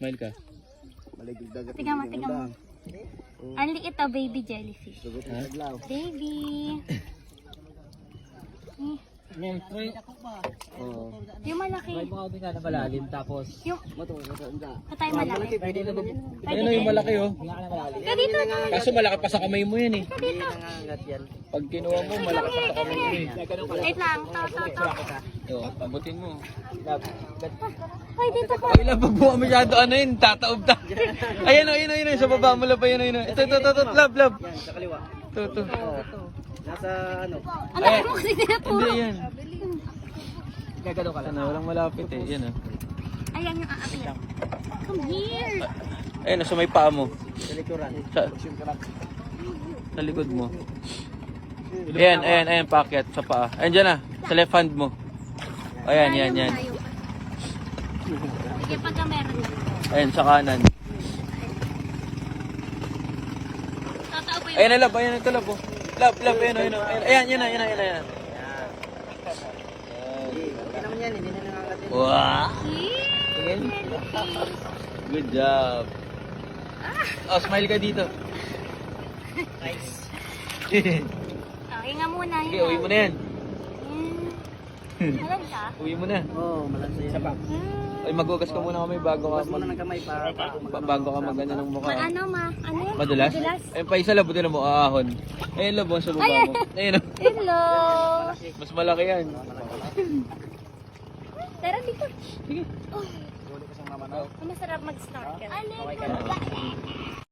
Smile ka. Tingnan mo, tingnan mo. Ang liit to, baby jellyfish. Ha? Baby. Yung malaki. na malalim tapos Yung patay malaki. Ayun yung malaki oh. Ka dito. Kaso malaki pa sa kamay mo yan eh. Ka dito. Pag kinuha mo, malaki pa sa kamay mo eh. Wait lang. To. Yo, pabutin mo. Ay, dito ka. Ay, pag buka masyado ano yun, tataob ta. Ayan o, yun. Sa baba mo lang pa yun. Ito, love. sa kaliwa. Ito. Nasa ano? Ano mo kasi tinaturo? Hindi yan. Gagano ka lang. Ano, walang malapit eh. Yan oh. Ayan yung aakyat. Come here. Ayun, sa may paa mo. Sa likuran. Sa likod mo. Ayan, paakyat sa paa. Ayan dyan na, sa left hand mo. Ayan. Sige, pagka meron na. Ayan, sa kanan. Tatao po Ayan na, love. Ayan ito, love. Love, ayun. Ayan, yan na. Hindi naman yan, hindi na nangangatin. Wow! Here. Good job. Oh, smile ka dito. Nice. Hinga muna. Okay, uwi mo na yan. Alam ka? Uwi mo na. Oo, malansay. Isa pa. Ay, maghugas ka muna kami bago ka Bukas muna ng kamay para bago ka maganda ng mukha. Ano yan? Madulas? Ayun pa isa, labo din mo ahon. Ayun, labo sa baba mo. Ayun, oh. Hello. Mas malaki yan. Tara dito. Sige. Masarap mag-snorkel.